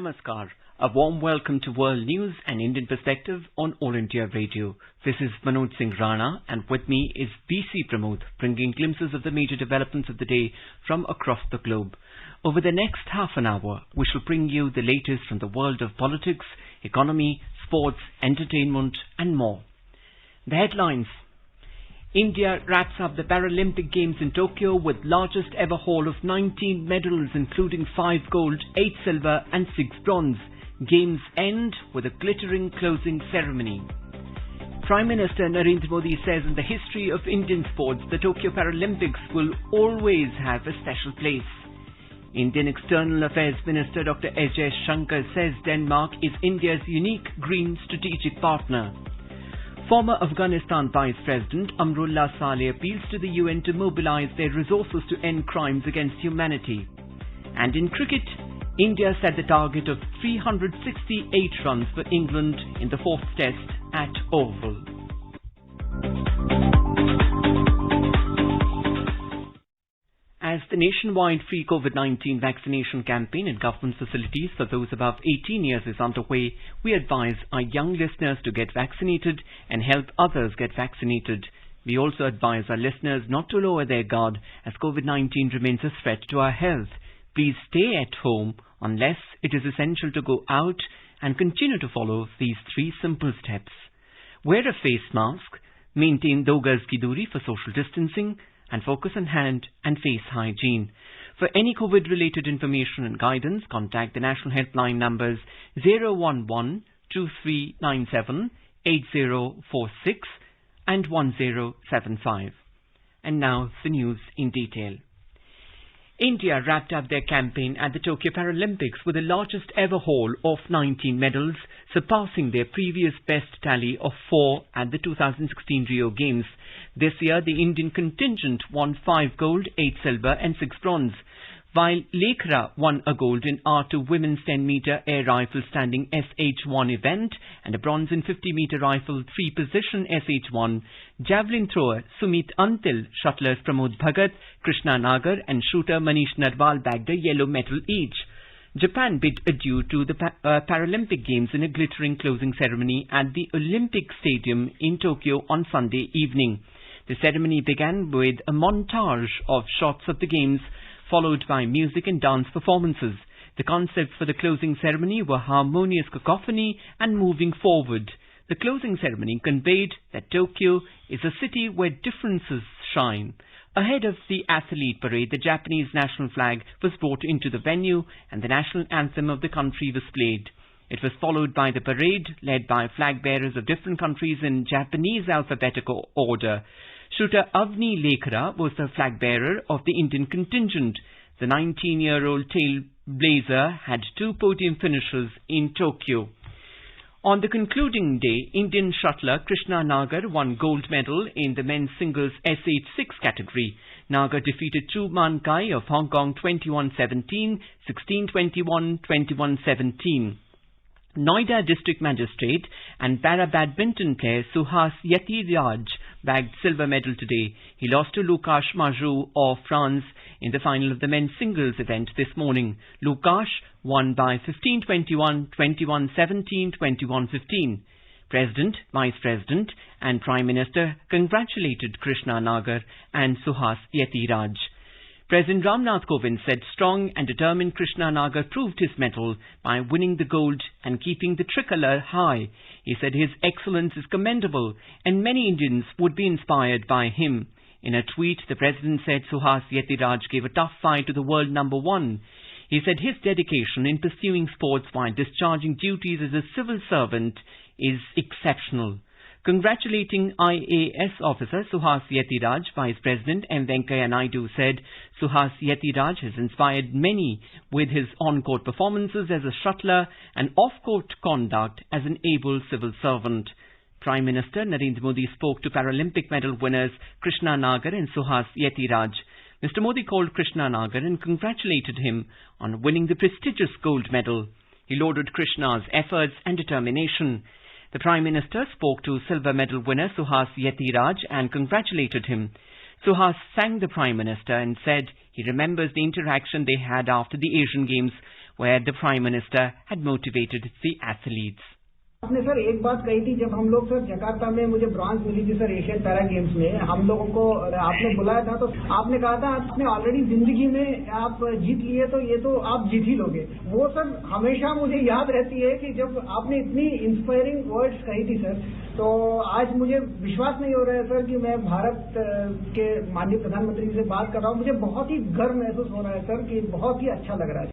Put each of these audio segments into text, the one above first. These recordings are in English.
Namaskar. A warm welcome to World News and Indian Perspective on All India Radio. This is Manoj Singh Rana, and with me is BC Pramod, bringing glimpses of the major developments of the day from across the globe. Over the next half an hour, we shall bring you the latest from the world of politics, economy, sports, entertainment and more. The headlines. India wraps up the Paralympic Games in Tokyo with largest ever haul of 19 medals, including 5 gold, 8 silver and 6 bronze. Games end with a glittering closing ceremony. Prime Minister Narendra Modi says in the history of Indian sports, the Tokyo Paralympics will always have a special place. Indian External Affairs Minister Dr. Ajay Shankar says Denmark is India's unique green strategic partner. Former Afghanistan Vice President Amrullah Saleh appeals to the UN to mobilize their resources to end crimes against humanity. And in cricket, India set the target of 368 runs for England in the 4th Test at Oval. As the nationwide free COVID-19 vaccination campaign in government facilities for those above 18 years is underway, we advise our young listeners to get vaccinated and help others get vaccinated. We also advise our listeners not to lower their guard as COVID-19 remains a threat to our health. Please stay at home unless it is essential to go out and continue to follow these 3 simple steps. Wear a face mask, maintain 2 gaz ki duri for social distancing, and focus on hand and face hygiene. For any COVID-related information and guidance, contact the national helpline numbers 011 2397 8046 and 1075. And now the news in detail. India wrapped up their campaign at the Tokyo Paralympics with the largest ever haul of 19 medals, surpassing their previous best tally of 4 at the 2016 Rio Games. This year, the Indian contingent won 5 gold, 8 silver and 6 bronze, while Lekhara won a gold in R2 women's 10-meter air rifle standing SH1 event and a bronze in 50-meter rifle 3-position SH1. Javelin thrower Sumit Antil, shuttlers Pramod Bhagat, Krishna Nagar and shooter Manish Narwal bagged a yellow medal each. Japan bid adieu to the Paralympic Games in a glittering closing ceremony at the Olympic Stadium in Tokyo on Sunday evening. The ceremony began with a montage of shots of the Games, followed by music and dance performances. The concepts for the closing ceremony were harmonious cacophony and moving forward. The closing ceremony conveyed that Tokyo is a city where differences shine. Ahead of the athlete parade, the Japanese national flag was brought into the venue and the national anthem of the country was played. It was followed by the parade led by flag bearers of different countries in Japanese alphabetical order. Shooter Avni Lekhara was the flag bearer of the Indian contingent. The 19-year-old tailblazer had 2 podium finishes in Tokyo. On the concluding day, Indian shuttler Krishna Nagar won gold medal in the men's singles SH6 category. Nagar defeated Chu Man Kai of Hong Kong 21-17, 16-21, 21-17. Noida District Magistrate and para badminton player Suhas Yatiraj bagged silver medal today. He lost to Lukash Majou of France in the final of the men's singles event this morning. Lukash won by 15-21, 21-17, 21-15. President, Vice President and Prime Minister congratulated Krishna Nagar and Suhas Yatiraj. President Ramnath Kovind said strong and determined Krishna Nagar proved his mettle by winning the gold and keeping the tricolour high. He said his excellence is commendable and many Indians would be inspired by him. In a tweet, the President said Suhas Yatiraj gave a tough fight to the world number 1. He said his dedication in pursuing sports while discharging duties as a civil servant is exceptional. Congratulating IAS officer Suhas Yatiraj, Vice President M. Venkaiah Naidu said Suhas Yatiraj has inspired many with his on-court performances as a shuttler and off-court conduct as an able civil servant. Prime Minister Narendra Modi spoke to Paralympic medal winners Krishna Nagar and Suhas Yatiraj. Mr. Modi called Krishna Nagar and congratulated him on winning the prestigious gold medal. He lauded Krishna's efforts and determination. The Prime Minister spoke to silver medal winner Suhas Yatiraj and congratulated him. Suhas thanked the Prime Minister and said he remembers the interaction they had after the Asian Games where the Prime Minister had motivated the athletes. आपने sir एक बात कही थी जब हम लोग sir Jakarta में मुझे ब्रॉन्ज मिली थी सर एशियन पैरा गेम्स में हम लोगों को आपने बुलाया था तो आपने कहा था आपने ऑलरेडी जिंदगी में आप जीत लिए तो ये तो आप जीत ही लोगे। वो सर हमेशा मुझे याद रहती है कि जब आपने इतनी इंस्पायरिंग वर्ड्स कही थी सर तो आज मुझे विश्वास नहीं हो रहा है सर कि मैं भारत के माननीय प्रधानमंत्री से बात कर रहा हूँ। मुझे बहुत ही गर्व महसूस हो रहा है सर कि बहुत ही अच्छा लग रहा है।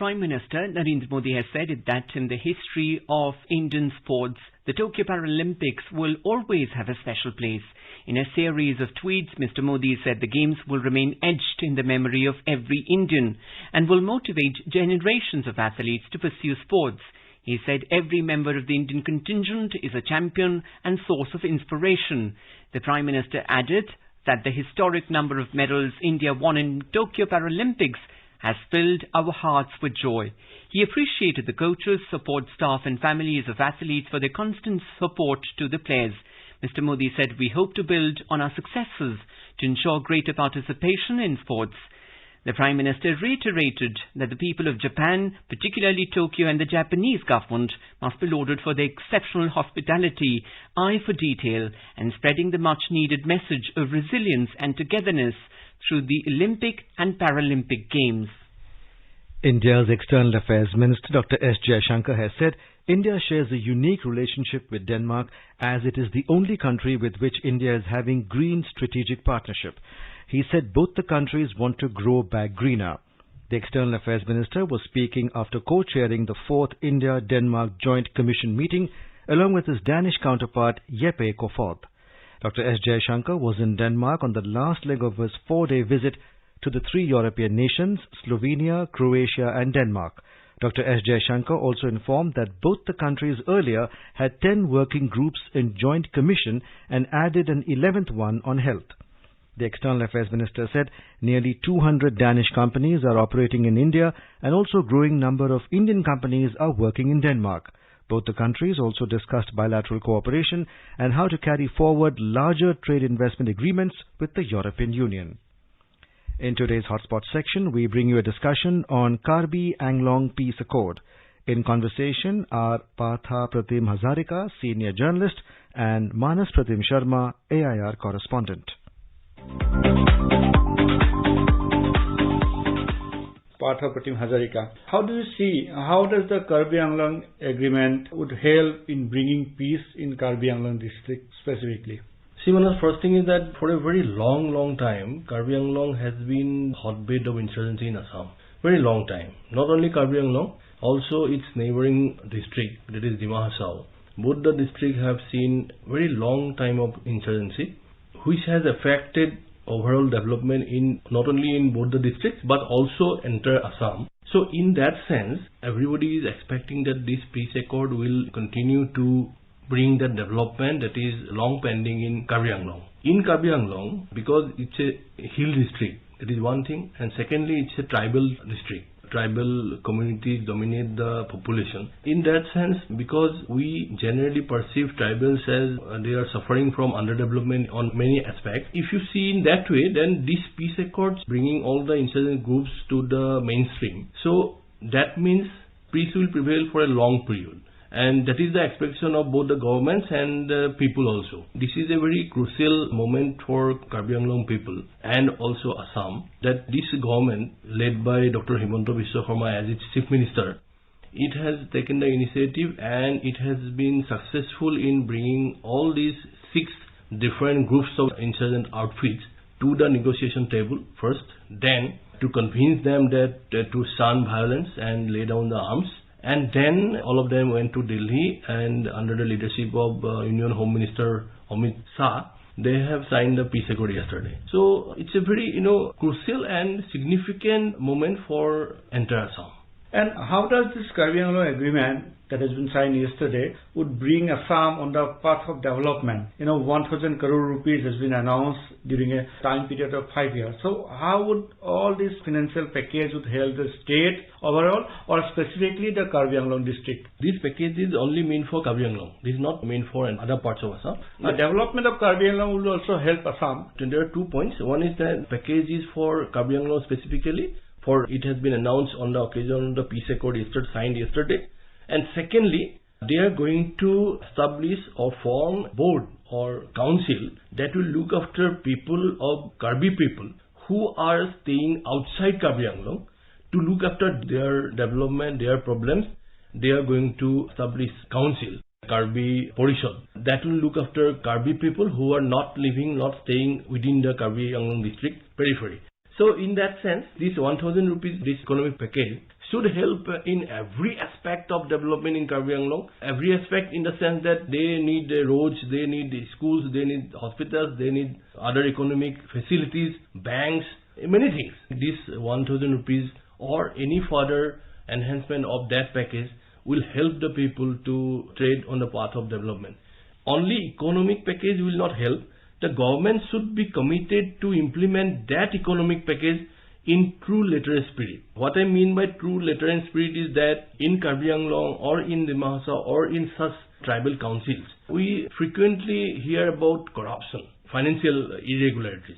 Prime Minister Narendra Modi has said that in the history of Indian sports, the Tokyo Paralympics will always have a special place. In a series of tweets, Mr. Modi said the Games will remain etched in the memory of every Indian and will motivate generations of athletes to pursue sports. He said every member of the Indian contingent is a champion and source of inspiration. The Prime Minister added that the historic number of medals India won in Tokyo Paralympics has filled our hearts with joy. He appreciated the coaches, support staff and families of athletes for their constant support to the players. Mr. Modi said, we hope to build on our successes to ensure greater participation in sports. The Prime Minister reiterated that the people of Japan, particularly Tokyo and the Japanese government, must be lauded for their exceptional hospitality, eye for detail and spreading the much-needed message of resilience and togetherness through the Olympic and Paralympic Games. India's External Affairs Minister Dr. S. Jaishankar has said India shares a unique relationship with Denmark as it is the only country with which India is having green strategic partnership. He said both the countries want to grow back greener. The External Affairs Minister was speaking after co-chairing the 4th India-Denmark Joint Commission meeting along with his Danish counterpart Jeppe Kofod. Dr. S. Jaishankar was in Denmark on the last leg of his 4-day visit to the 3 European nations, Slovenia, Croatia and Denmark. Dr. S. Jaishankar also informed that both the countries earlier had 10 working groups in joint commission and added an 11th one on health. The External Affairs Minister said nearly 200 Danish companies are operating in India and also a growing number of Indian companies are working in Denmark. Both the countries also discussed bilateral cooperation and how to carry forward larger trade investment agreements with the European Union. In today's Hotspot section, we bring you a discussion on Karbi Anglong Peace Accord. In conversation are Partha Pratim Hazarika, senior journalist, and Manas Pratim Sharma, AIR correspondent. Partha Pratim Hazarika. How do you see, how does the Karbi Anglong agreement would help in bringing peace in Karbi Anglong district specifically? See, Manas, first thing is that for a very long time, Karbi Anglong has been hotbed of insurgency in Assam. Very long time. Not only Karbi Anglong, also its neighboring district, that is Dima Hasao. Both the districts have seen very long time of insurgency, which has affected overall development in not only in both the districts but also entire Assam. So in that sense, everybody is expecting that this peace accord will continue to bring the development that is long pending in Karbi Anglong. In Karbi Anglong, because it's a hill district, that is one thing, and secondly it's a tribal district. Tribal communities dominate the population. In that sense, because we generally perceive tribals as they are suffering from underdevelopment on many aspects, if you see in that way, then this peace accords bringing all the insurgent groups to the mainstream. So that means peace will prevail for a long period. And that is the expectation of both the governments and the people also. This is a very crucial moment for Karbi Anglong people and also Assam, that this government led by Dr. Himanta Biswa Sarma as its chief minister, it has taken the initiative and it has been successful in bringing all these 6 different groups of insurgent outfits to the negotiation table first, then to convince them that to shun violence and lay down the arms. And then all of them went to Delhi and under the leadership of Union Home Minister Amit Shah, they have signed the peace accord yesterday. So it's a very, crucial and significant moment for entire Assam. And how does this Karbi Anglong agreement that has been signed yesterday would bring Assam on the path of development? 1,000 crore rupees has been announced during a time period of 5 years. So how would all this financial package would help the state overall or specifically the Karbi Anglong district? This package is only meant for Karbi Anglong. This is not meant for other parts of Assam. The development of Karbi Anglong will also help Assam. There are 2 points. One is that package is for Karbi Anglong specifically, for it has been announced on the occasion of the peace accord signed yesterday. And secondly, they are going to establish or form board or council that will look after people of Karbi people who are staying outside Karbi Anglong, to look after their development, their problems. They are going to establish council, Karbi Porishad, that will look after Karbi people who are not living, not staying within the Karbi Anglong district periphery. So in that sense, this 1,000 rupees, this economic package should help in every aspect of development in Karbi Anglong. Every aspect in the sense that they need roads, they need schools, they need hospitals, they need other economic facilities, banks, many things. This 1,000 rupees or any further enhancement of that package will help the people to tread on the path of development. Only economic package will not help. The government should be committed to implement that economic package in true letter spirit. What I mean by true letter and spirit is that in Karbi Anglong or in Dimahasa or in such tribal councils, we frequently hear about corruption, financial irregularities.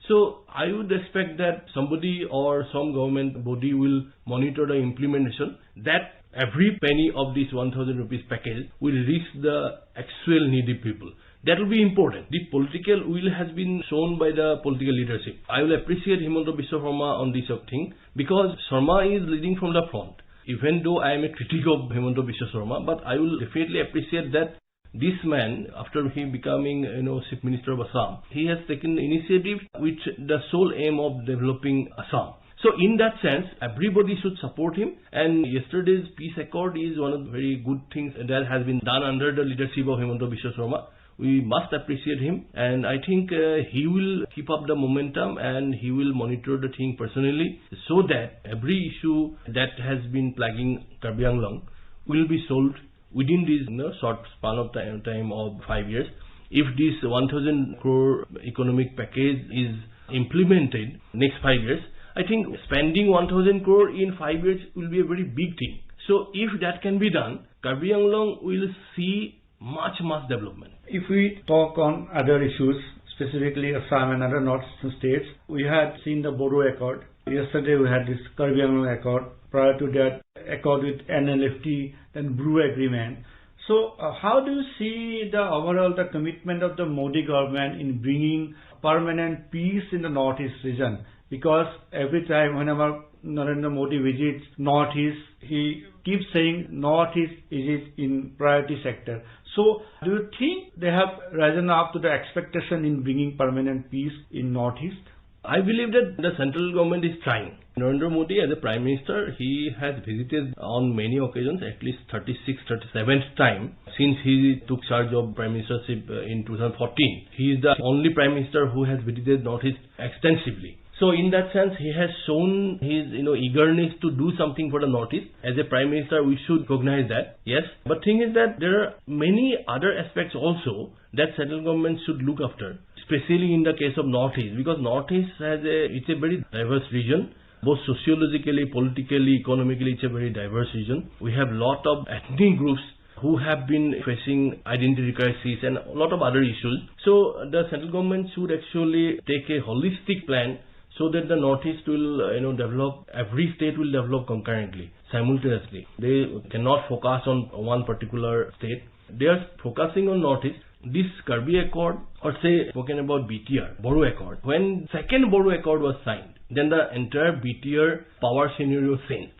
So I would expect that somebody or some government body will monitor the implementation, that every penny of this 1,000 rupees package will reach the actual needy people. That will be important. The political will has been shown by the political leadership. I will appreciate Himanta Biswa Sarma on this thing, because Sarma is leading from the front. Even though I am a critic of Himanta Biswa Sarma, but I will definitely appreciate that this man, after he becoming Chief Minister of Assam, he has taken initiative with the sole aim of developing Assam. So in that sense, everybody should support him, and yesterday's peace accord is one of the very good things that has been done under the leadership of Himanta Biswa Sarma. We must appreciate him, and I think he will keep up the momentum and he will monitor the thing personally, so that every issue that has been plaguing Karbi Anglong will be solved within this short span of time of 5 years. If this 1,000 crore economic package is implemented next 5 years, I think spending 1,000 crore in 5 years will be a very big thing. So if that can be done, Karbi Anglong will see much development. If we talk on other issues, specifically Assam and other northeastern states, we had seen the Bodo Accord. Yesterday we had this Karbi Anglong Accord. Prior to that, accord with NLFT, then Brew Agreement. So how do you see the overall the commitment of the Modi government in bringing permanent peace in the Northeast region? Because every time whenever Narendra Modi visits Northeast, he keeps saying Northeast is in priority sector. So do you think they have risen up to the expectation in bringing permanent peace in Northeast? I believe that the central government is trying. Narendra Modi, as a Prime Minister, he has visited on many occasions, at least 36th, 37th time since he took charge of Prime Ministership in 2014. He is the only Prime Minister who has visited Northeast extensively. So in that sense, he has shown his eagerness to do something for the Northeast. As a Prime Minister, we should recognize that, yes. But thing is that there are many other aspects also that central government should look after, especially in the case of Northeast, because Northeast it's a very diverse region, both sociologically, politically, economically. It's a very diverse region. We have lot of ethnic groups who have been facing identity crisis and a lot of other issues. So the central government should actually take a holistic plan, so that the Northeast will develop, every state will develop concurrently, simultaneously. They cannot focus on one particular state. They are focusing on Northeast. This Karbi Accord, or say spoken about BTR, Bodo Accord, when second Bodo Accord was signed, then the entire BTR power scenario changed.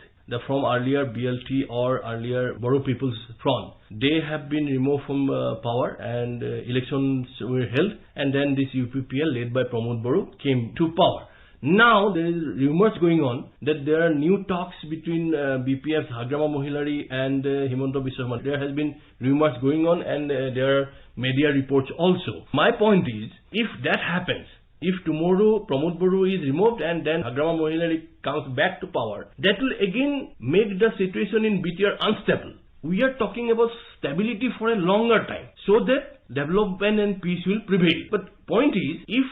From earlier BLT or earlier Bodo People's Front, they have been removed from power, and elections were held, and then this UPPL led by Pramod Boru came to power. Now there is rumors going on that there are new talks between BPF's Hagrama Mohilari and Himanta Biswa Sarma. There has been rumors going on, and there are media reports also. My point is, if that happens, if tomorrow Pramod Boru is removed and then Hagrama Mohilari comes back to power, that will again make the situation in BTR unstable. We are talking about stability for a longer time, so that development and peace will prevail. But point is, if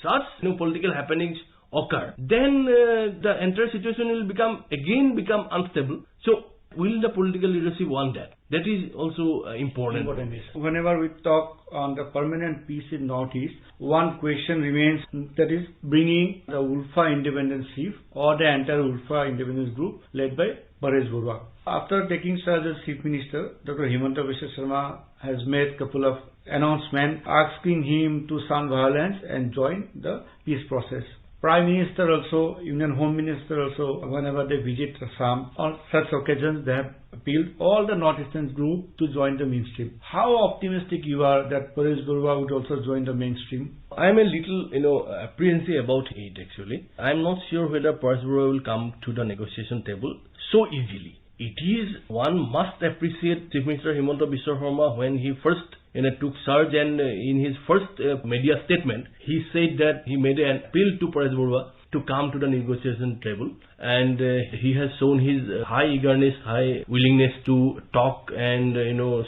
such political happenings occur, then the entire situation will become unstable. So will the political leadership want that? That is also important. Whenever we talk on the permanent peace in Northeast, one question remains, that is bringing the Ulfa Independence Chief or the entire Ulfa Independence Group led by Paresh Barua. After taking charge as Chief Minister, Dr. Himanta Biswa Sarma has made a couple of announcements asking him to shun violence and join the peace process. Prime Minister also, Union Home Minister also, whenever they visit Assam, on such occasions they have appealed all the Northeastern group to join the mainstream. How optimistic you are that Paresh Barua would also join the mainstream? I am a little, apprehensive about it actually. I am not sure whether Paresh Barua will come to the negotiation table so easily. It is, one must appreciate Chief Minister Himanta Biswa Sarma when he first took charge, and in his first media statement, he said that he made an appeal to Paresh Barua to come to the negotiation table, and he has shown his high eagerness, high willingness to talk and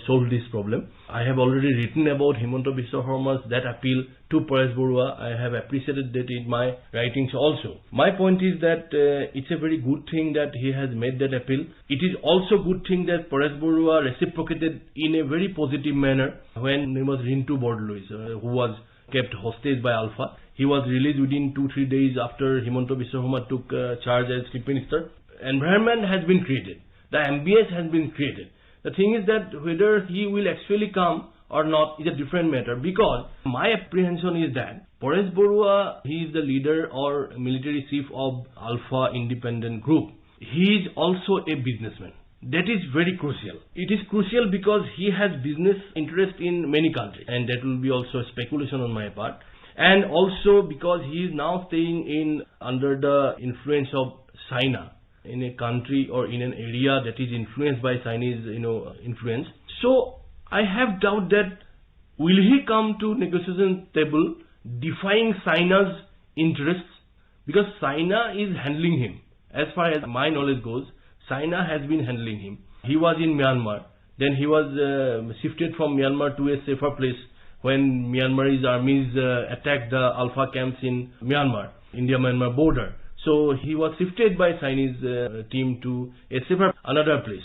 solve this problem. I have already written about Himanta Biswa Sarma's that appeal to Paresh Barua. I have appreciated that in my writings also. My point is that it's a very good thing that he has made that appeal. It is also good thing that Paresh Barua reciprocated in a very positive manner when he was Rintu Bordluis, who was kept hostage by Alpha. He was released within 2-3 days after Himanta Biswa Sarma took charge as Chief Minister. Environment has been created. The ambience has been created. The thing is that whether he will actually come or not is a different matter, because my apprehension is that Paresh Barua, he is the leader or military chief of Alpha Independent Group. He is also a businessman. That is very crucial. It is crucial because he has business interest in many countries, and that will be also speculation on my part. And also because he is now staying under the influence of China, in a country or in an area that is influenced by Chinese influence. So I have doubt that will he come to negotiation table defying China's interests, because China is handling him. As far as my knowledge goes, China has been handling him. He was in Myanmar, then he was shifted from Myanmar to a safer place when Myanmarese armies attacked the Alpha camps in Myanmar, India-Myanmar border. So he was shifted by Chinese team to a safer another place.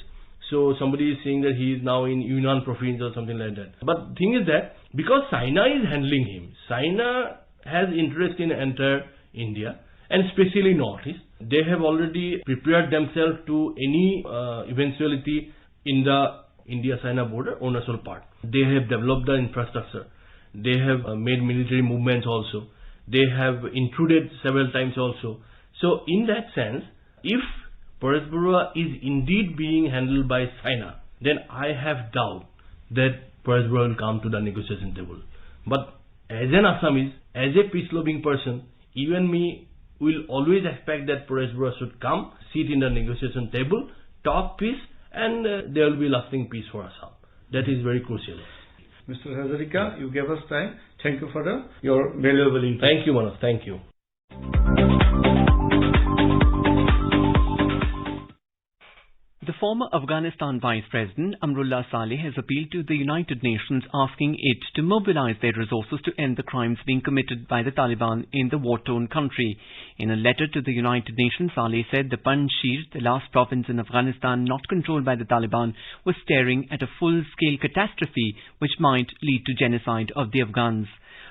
So somebody is saying that he is now in Yunnan province or something like that. But the thing is that because China is handling him, China has interest in entire India and especially Northeast. They have already prepared themselves to any eventuality in the India-China border, Arunachal part. They have developed the infrastructure. They have made military movements also. They have intruded several times also. So in that sense, if Paresh Barua is indeed being handled by China, then I have doubt that Paresh Barua will come to the negotiation table. But as an Assamese, as a peace-loving person, even me will always expect that Paresh Barua should come, sit in the negotiation table, talk peace, and there will be lasting peace for Assam. That is very crucial. Mr. Hazarika, you gave us time. Thank you for your valuable input. Thank you, Manoj. Thank you. The former Afghanistan Vice President Amrullah Saleh has appealed to the United Nations, asking it to mobilize their resources to end the crimes being committed by the Taliban in the war-torn country. In a letter to the United Nations, Saleh said the Panjshir, the last province in Afghanistan not controlled by the Taliban, was staring at a full-scale catastrophe which might lead to genocide of the Afghans.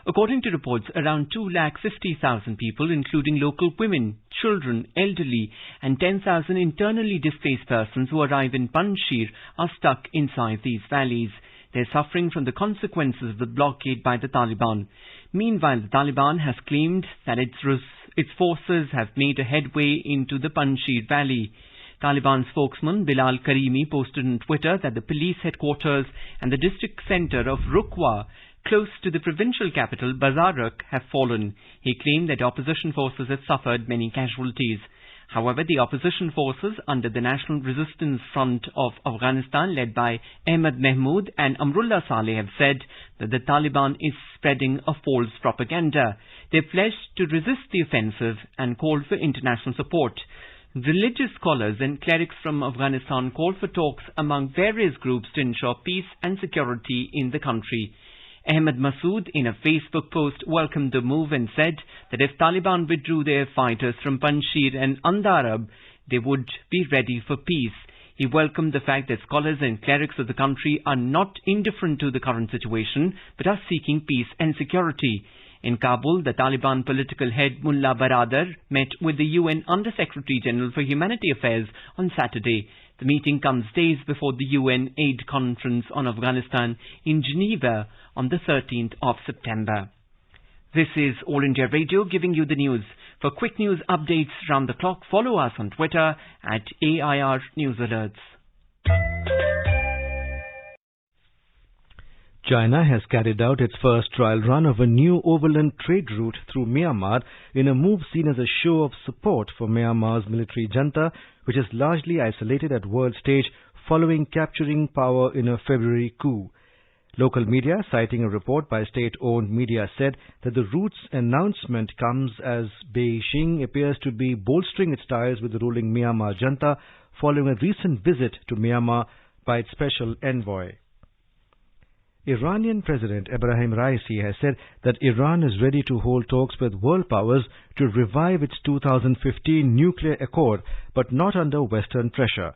According to reports, around 250,000 people, including local women, children, elderly, and 10,000 internally displaced persons who arrive in Panjshir are stuck inside these valleys. They're suffering from the consequences of the blockade by the Taliban. Meanwhile, the Taliban has claimed that its forces have made a headway into the Panjshir Valley. Taliban spokesman Bilal Karimi posted on Twitter that the police headquarters and the district centre of Rukwa, close to the provincial capital Bazarak, have fallen. He claimed that opposition forces have suffered many casualties. However, the opposition forces under the National Resistance Front of Afghanistan, led by Ahmad Mahmood and Amrullah Saleh, have said that the Taliban is spreading a false propaganda. They pledged to resist the offensive and called for international support. Religious scholars and clerics from Afghanistan called for talks among various groups to ensure peace and security in the country. Ahmad Masood, in a Facebook post, welcomed the move and said that if Taliban withdrew their fighters from Panjshir and Andarab, they would be ready for peace. He welcomed the fact that scholars and clerics of the country are not indifferent to the current situation, but are seeking peace and security. In Kabul, the Taliban political head Mullah Baradar met with the UN Under-Secretary General for Humanitarian Affairs on Saturday. The meeting comes days before the UN Aid Conference on Afghanistan in Geneva on the 13th of September. This is All India Radio giving you the news. For quick news updates round the clock, follow us on Twitter at AIR News Alerts. China has carried out its first trial run of a new overland trade route through Myanmar in a move seen as a show of support for Myanmar's military junta, which is largely isolated at world stage following capturing power in a February coup. Local media, citing a report by state-owned media, said that the route's announcement comes as Beijing appears to be bolstering its ties with the ruling Myanmar junta following a recent visit to Myanmar by its special envoy. Iranian President Ebrahim Raisi has said that Iran is ready to hold talks with world powers to revive its 2015 nuclear accord, but not under Western pressure.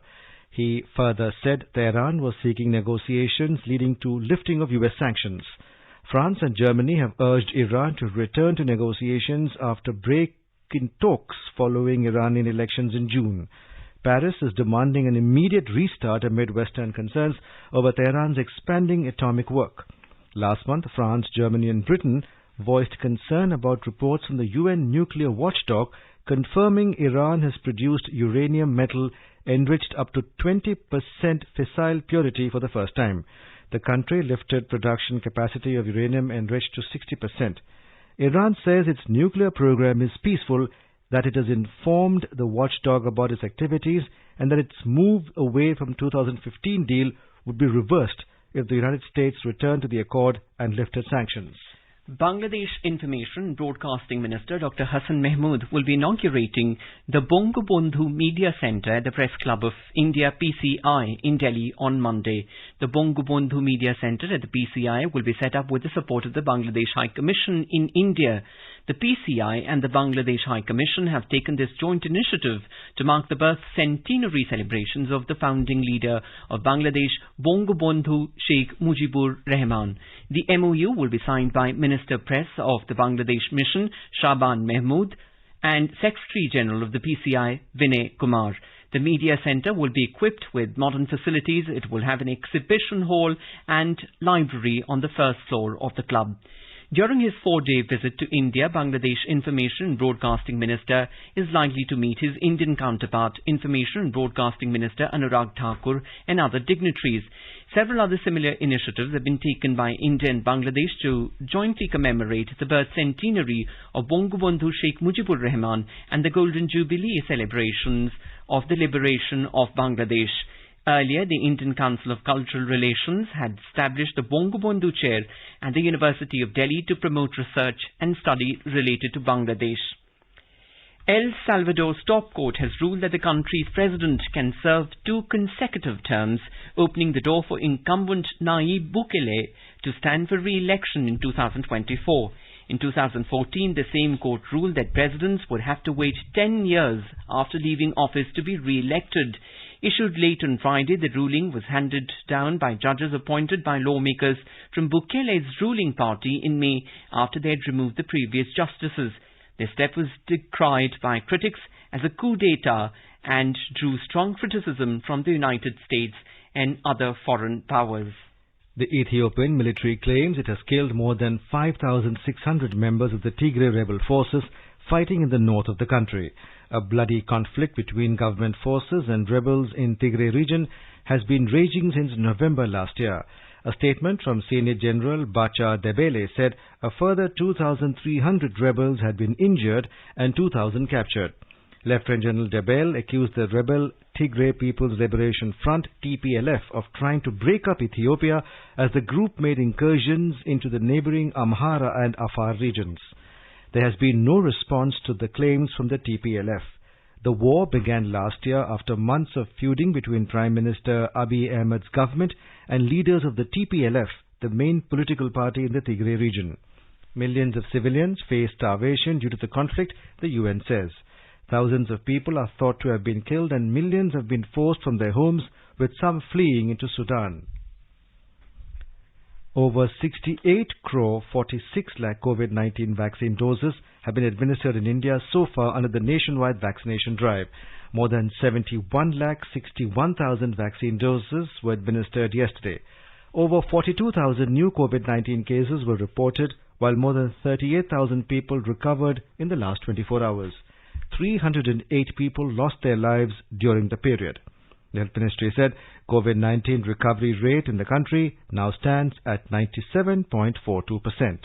He further said Tehran was seeking negotiations leading to lifting of US sanctions. France and Germany have urged Iran to return to negotiations after break in talks following Iranian elections in June. Paris is demanding an immediate restart amid Western concerns over Tehran's expanding atomic work. Last month, France, Germany and Britain voiced concern about reports from the UN nuclear watchdog confirming Iran has produced uranium metal enriched up to 20% fissile purity for the first time. The country lifted production capacity of uranium enriched to 60%. Iran says its nuclear program is peaceful, that it has informed the watchdog about its activities, and that its move away from 2015 deal would be reversed if the United States returned to the accord and lifted sanctions. Bangladesh Information and Broadcasting Minister Dr. Hassan Mahmood will be inaugurating the Bangabandhu Media Centre at the Press Club of India PCI in Delhi on Monday. The Bangabandhu Media Centre at the PCI will be set up with the support of the Bangladesh High Commission in India. The PCI and the Bangladesh High Commission have taken this joint initiative to mark the birth centenary celebrations of the founding leader of Bangladesh, Bangabandhu Sheikh Mujibur Rahman. The MOU will be signed by Minister Press of the Bangladesh Mission, Shaban Mahmood, and Secretary General of the PCI, Vinay Kumar. The media centre will be equipped with modern facilities. It will have an exhibition hall and library on the first floor of the club. During his 4-day visit to India, Bangladesh Information and Broadcasting Minister is likely to meet his Indian counterpart, Information and Broadcasting Minister Anurag Thakur, and other dignitaries. Several other similar initiatives have been taken by India and Bangladesh to jointly commemorate the birth centenary of Bangabandhu Sheikh Mujibur Rahman and the Golden Jubilee celebrations of the liberation of Bangladesh. Earlier, the Indian Council of Cultural Relations had established the Bangabandhu Chair at the University of Delhi to promote research and study related to Bangladesh. El Salvador's top court has ruled that the country's president can serve 2 consecutive terms, opening the door for incumbent Nayib Bukele to stand for re-election in 2024. In 2014, the same court ruled that presidents would have to wait 10 years after leaving office to be re-elected. Issued late on Friday, the ruling was handed down by judges appointed by lawmakers from Bukele's ruling party in May after they had removed the previous justices. This step was decried by critics as a coup d'etat and drew strong criticism from the United States and other foreign powers. The Ethiopian military claims it has killed more than 5,600 members of the Tigray rebel forces fighting in the north of the country. A bloody conflict between government forces and rebels in Tigray region has been raging since November last year. A statement from Senior General Bacha Debele said a further 2,300 rebels had been injured and 2,000 captured. Lieutenant General Debele accused the rebel Tigray People's Liberation Front (TPLF) of trying to break up Ethiopia as the group made incursions into the neighboring Amhara and Afar regions. There has been no response to the claims from the TPLF. The war began last year after months of feuding between Prime Minister Abiy Ahmed's government and leaders of the TPLF, the main political party in the Tigray region. Millions of civilians face starvation due to the conflict, the UN says. Thousands of people are thought to have been killed and millions have been forced from their homes, with some fleeing into Sudan. Over 68 crore 46 lakh COVID-19 vaccine doses have been administered in India so far under the nationwide vaccination drive. More than 71 lakh 61,000 vaccine doses were administered yesterday. Over 42,000 new COVID-19 cases were reported, while more than 38,000 people recovered in the last 24 hours. 308 people lost their lives during the period. The Health Ministry said COVID-19 recovery rate in the country now stands at 97.42%.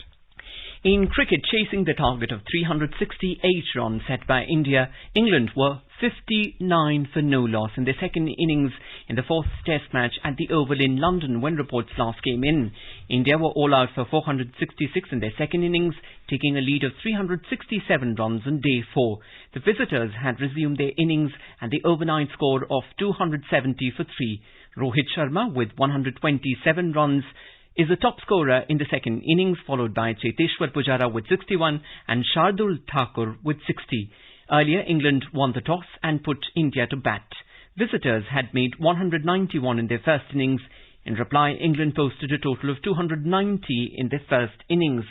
In cricket, chasing the target of 368 runs set by India, England were 59 for no loss in their second innings in the fourth test match at the Oval in London when reports last came in. India were all out for 466 in their second innings, taking a lead of 367 runs on day 4. The visitors had resumed their innings and the overnight score of 270 for 3. Rohit Sharma with 127 runs is the top scorer in the second innings, followed by Cheteshwar Pujara with 61 and Shardul Thakur with 60. Earlier, England won the toss and put India to bat. Visitors had made 191 in their first innings. In reply, England posted a total of 290 in their first innings.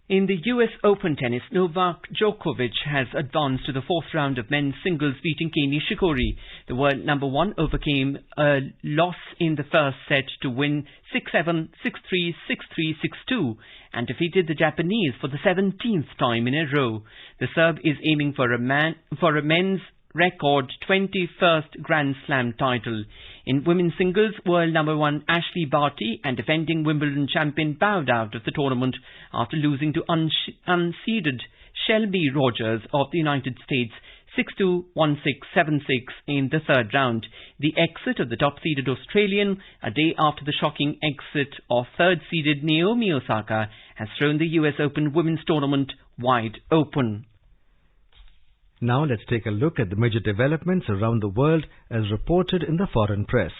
In the US Open tennis, Novak Djokovic has advanced to the fourth round of men's singles, beating Kei Nishikori. The world number one overcame a loss in the first set to win 6-7, 6-3, 6-3, 6-2 and defeated the Japanese for the 17th time in a row. The Serb is aiming for a men's record 21st Grand Slam title. In women's singles, world number one Ashley Barty and defending Wimbledon champion bowed out of the tournament after losing to unseeded Shelby Rogers of the United States 6-2, 1-6, 7-6 in the third round. The exit of the top-seeded Australian, a day after the shocking exit of third-seeded Naomi Osaka, has thrown the US Open women's tournament wide open. Now let's take a look at the major developments around the world as reported in the foreign press.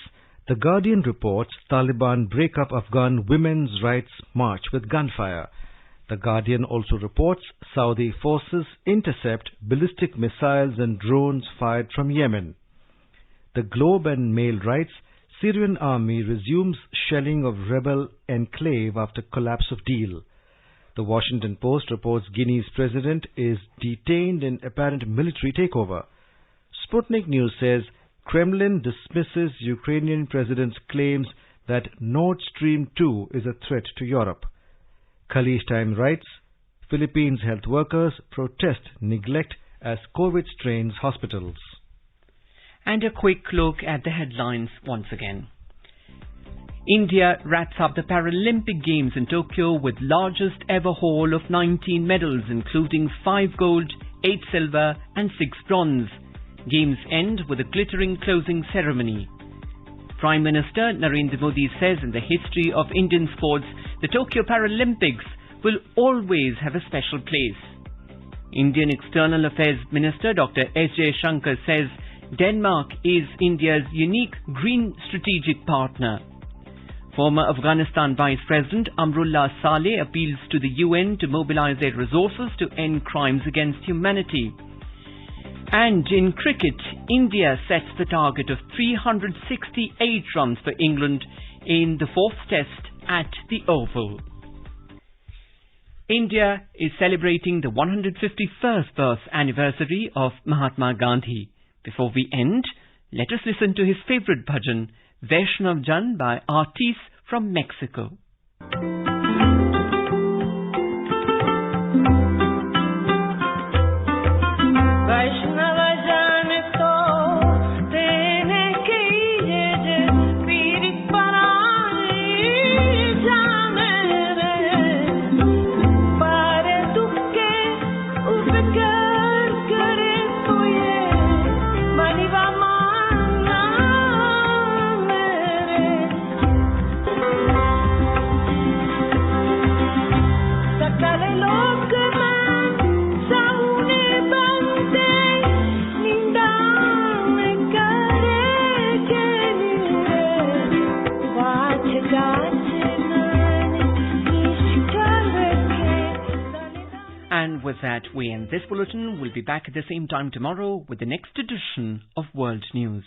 The Guardian reports Taliban break up Afghan women's rights march with gunfire. The Guardian also reports Saudi forces intercept ballistic missiles and drones fired from Yemen. The Globe and Mail writes Syrian army resumes shelling of rebel enclave after collapse of deal. The Washington Post reports Guinea's president is detained in apparent military takeover. Sputnik News says Kremlin dismisses Ukrainian president's claims that Nord Stream 2 is a threat to Europe. Khaleej Time writes Philippines health workers protest neglect as COVID strains hospitals. And a quick look at the headlines once again. India wraps up the Paralympic Games in Tokyo with largest ever haul of 19 medals, including 5 gold, 8 silver and 6 bronze. Games end with a glittering closing ceremony. Prime Minister Narendra Modi says in the history of Indian sports, the Tokyo Paralympics will always have a special place. Indian External Affairs Minister Dr. S. Jaishankar says Denmark is India's unique green strategic partner. Former Afghanistan Vice President Amrullah Saleh appeals to the UN to mobilize their resources to end crimes against humanity. And in cricket, India sets the target of 368 runs for England in the fourth test at the Oval. India is celebrating the 151st birth anniversary of Mahatma Gandhi. Before we end, let us listen to his favorite bhajan, Vaishnav Jan by Artis from Mexico. with that, we end this bulletin. We'll be back at the same time tomorrow with the next edition of World News.